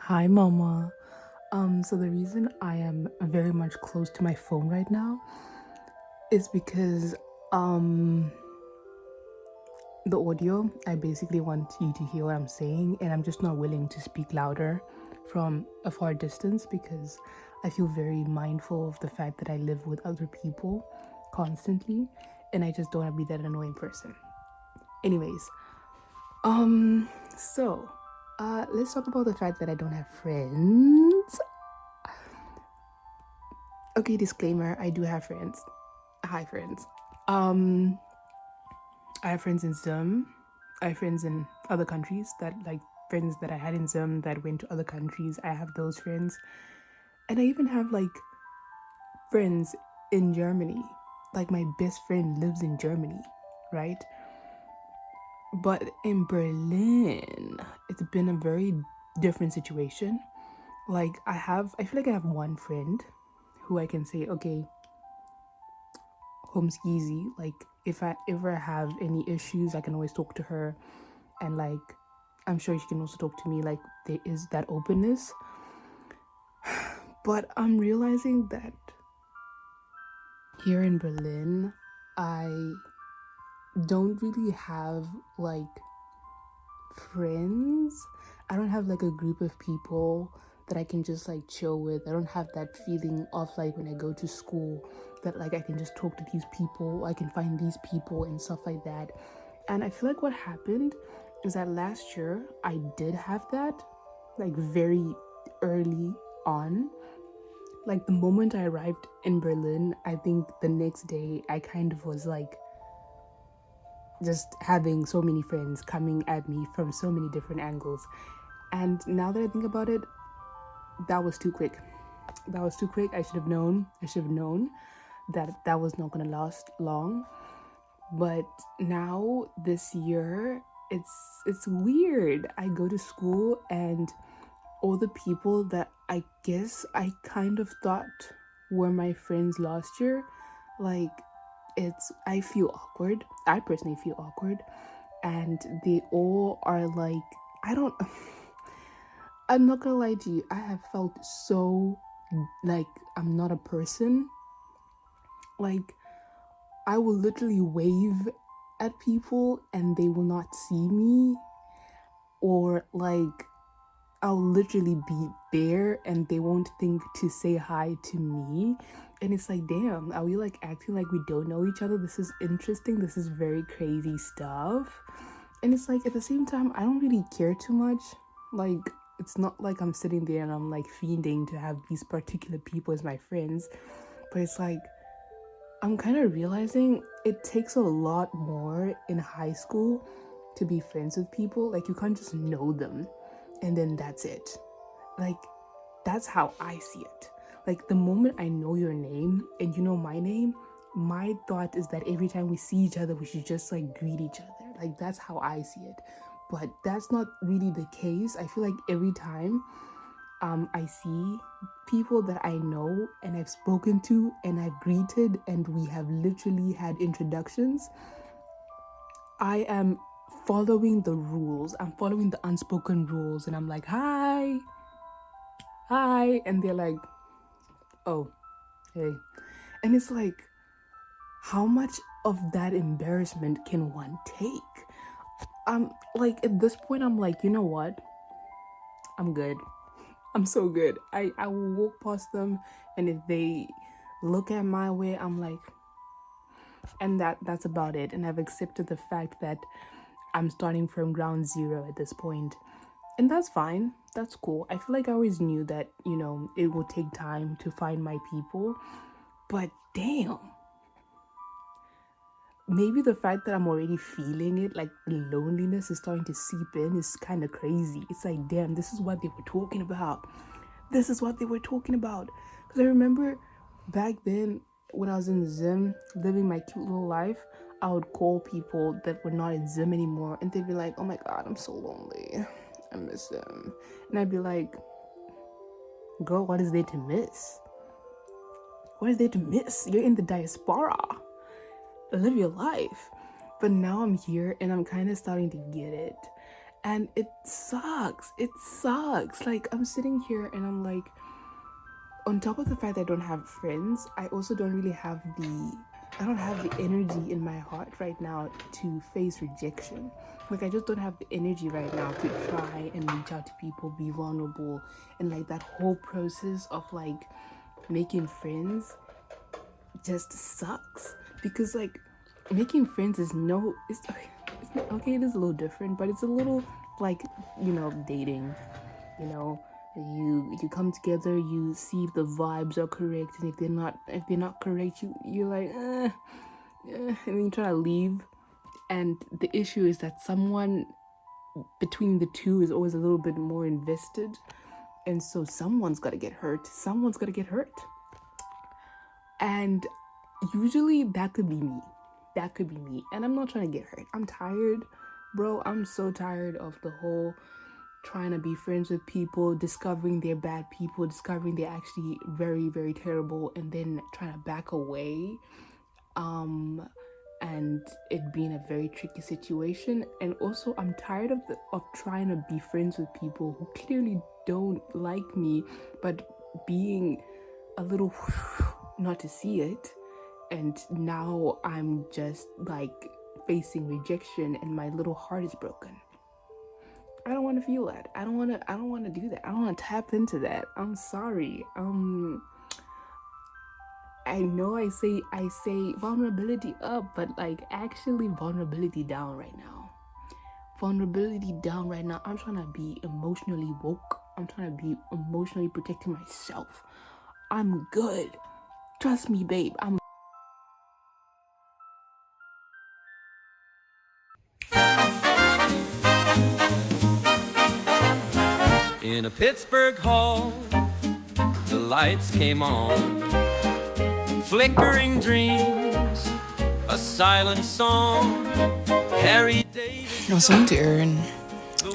Hi, Mama. So the reason I am very much close to my phone right now is because the audio, I basically want you to hear what I'm saying, and I'm just not willing to speak louder from a far distance because I feel very mindful of the fact that I live with other people constantly, and I just don't want to be that annoying person. Anyways, so let's talk about the fact that I don't have friends. Okay, disclaimer, I do have friends. Hi, friends. Um, I have friends in Zoom. I have friends in other countries that like friends that I had in Zoom that went to other countries. I have those friends. And I even have like friends in Germany. Like my best friend lives in Germany, right? But in Berlin, it's been a very different situation. Like I feel like I have one friend who I can say, okay, home's easy. Like if I ever have any issues, I can always talk to her, and like I'm sure she can also talk to me. Like there is that openness. But I'm realizing that here in Berlin, I don't really have like friends. I don't have like a group of people that I can just like chill with. I don't have that feeling of like when I go to school that like I can just talk to these people, I can find these people and stuff like that. And I feel like what happened is that last year I did have that like very early on. Like the moment I arrived in Berlin, I think the next day I kind of was like just having so many friends coming at me from so many different angles. And now that I think about it, that was too quick. That was too quick. I should have known. I should have known that that was not going to last long. But now this year, it's weird. I go to school and all the people that I guess I kind of thought were my friends last year, like I feel awkward. I personally feel awkward, and they all are like, I don't I'm not gonna lie to you, I have felt so like I'm not a person. Like I will literally wave at people and they will not see me, or like I'll literally be there and they won't think to say hi to me. And it's like, damn, are we like acting like we don't know each other? This is interesting. This is very crazy stuff. And it's like at the same time, I don't really care too much. Like, it's not like I'm sitting there and I'm like fiending to have these particular people as my friends. But it's like, I'm kind of realizing it takes a lot more in high school to be friends with people. Like, you can't just know them and then that's it. Like, that's how I see it. Like, the moment I know your name and you know my name, my thought is that every time we see each other, we should just like greet each other. Like, that's how I see it. But that's not really the case. I feel like every time I see people that I know and I've spoken to and I've greeted and we have literally had introductions, I am following the rules. I'm following the unspoken rules and I'm like, hi, hi. And they're like, oh, hey. And it's like, how much of that embarrassment can one take? Like at this point, I'm like, you know what? I'm good. I'm so good. I will walk past them and if they look at my way, I'm like, and that's about it. And I've accepted the fact that I'm starting from ground zero at this point. And that's fine. That's cool. I feel like I always knew that, you know, it would take time to find my people. But damn, maybe the fact that I'm already feeling it, like the loneliness is starting to seep in, is kind of crazy. It's like, damn, this is what they were talking about. This is what they were talking about. Because I remember back then when I was in Zim, living my cute little life, I would call people that were not in Zim anymore, and they'd be like, oh my God, I'm so lonely. I miss them. And I'd be like, girl, what is there to miss? What is there to miss? You're in the diaspora. Live your life. But now I'm here and I'm kind of starting to get it. And it sucks. Like, I'm sitting here and I'm like, on top of the fact that I don't have friends, I also don't really have I don't have the energy in my heart right now to face rejection. Like, I just don't have the energy right now to try and reach out to people, be vulnerable, and like that whole process of like making friends just sucks. Because like making friends is okay, it is a little different, but it's a little like, dating. you know you come together, you see if the vibes are correct, and if they're not correct, you're like and then you try to leave. And the issue is that someone between the two is always a little bit more invested, and so someone's got to get hurt. And usually that could be me. And I'm not trying to get hurt. I'm tired, bro. I'm so tired of the whole trying to be friends with people, discovering they're bad people, discovering they're actually very, very terrible, and then trying to back away. And it being a very tricky situation. And also, I'm tired of trying to be friends with people who clearly don't like me, but being a little not to see it. And now I'm just like facing rejection, and my little heart is broken. I don't want to feel that. I don't want to do that. I don't want to tap into that. I'm sorry. I know I say vulnerability up, but like actually vulnerability down right now. I'm trying to be emotionally woke. I'm trying to be emotionally protecting myself. I'm good. Trust me, babe. In a Pittsburgh hall, the lights came on. Flickering dreams, a silent song. Harry David. I was talking to Erin,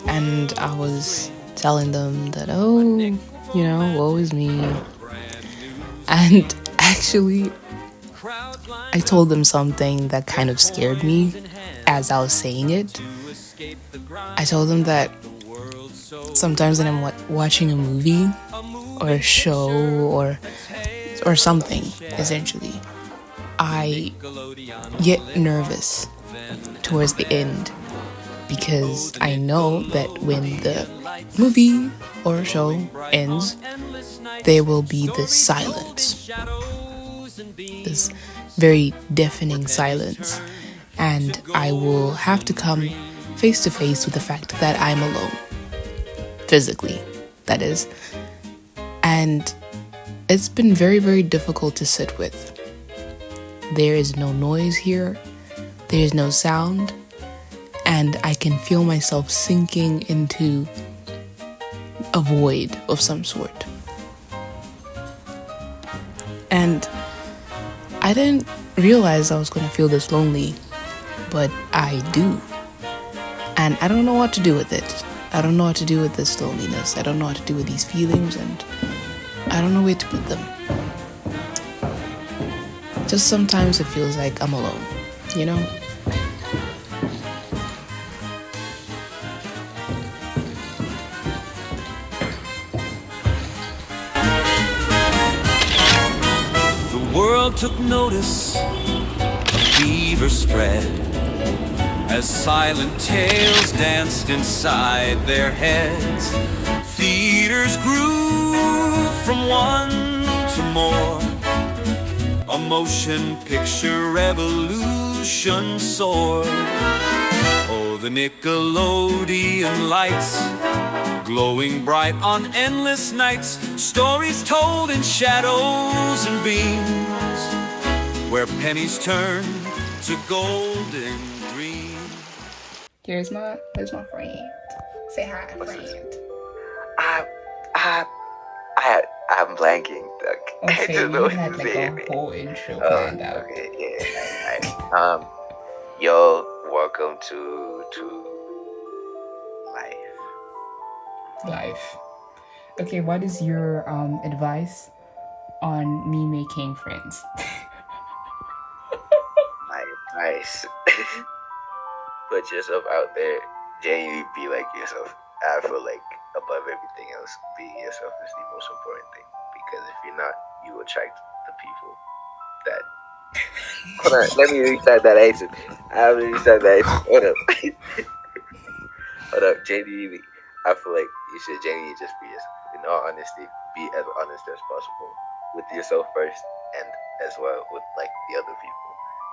and I was telling them that, woe is me. And actually, I told them something that kind of scared me as I was saying it. I told them that sometimes when I'm watching a movie or a show or something, essentially, I get nervous towards the end, because I know that when the movie or show ends, there will be this silence, this very deafening silence, and I will have to come face to face with the fact that I'm alone, physically, that is. And it's been very, very difficult to sit with. There is no noise here, there is no sound, and I can feel myself sinking into a void of some sort. And I didn't realize I was going to feel this lonely, but I do. And I don't know what to do with it. I don't know what to do with this loneliness. I don't know what to do with these feelings, and I don't know where to put them. Just sometimes it feels like I'm alone, you know? The world took notice, a fever spread, as silent tales danced inside their heads. Theaters grew from one to more. A motion picture revolution soared. Oh, the Nickelodeon lights, glowing bright on endless nights. Stories told in shadows and beams, where pennies turn to golden dreams. Here's my friend. Say hi, friend. I'm blanking. I Okay, don't know you what had to like say. a whole intro planned out. Okay, yeah, nice. Yo, welcome to Life. Okay, what is your advice on me making friends? my advice. Put yourself out there. genuinely be like yourself. I feel like above everything else, being yourself is the most important thing. Because if you're not, you attract the people that. Hold on, let me restart that answer. I haven't restarted that answer. Hold up. Hold up, genuinely. I feel like you should genuinely just be yourself. In all honesty, be as honest as possible with yourself first, and as well with like the other people,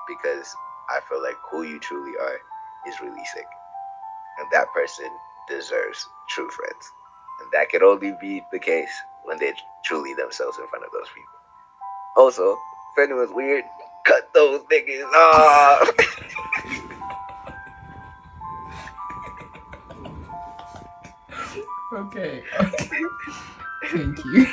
because I feel like who you truly are is really sick, and that person deserves true friends, and that can only be the case when they're truly themselves in front of those people. Also, if anyone's weird, cut those niggas off. Okay. Thank you.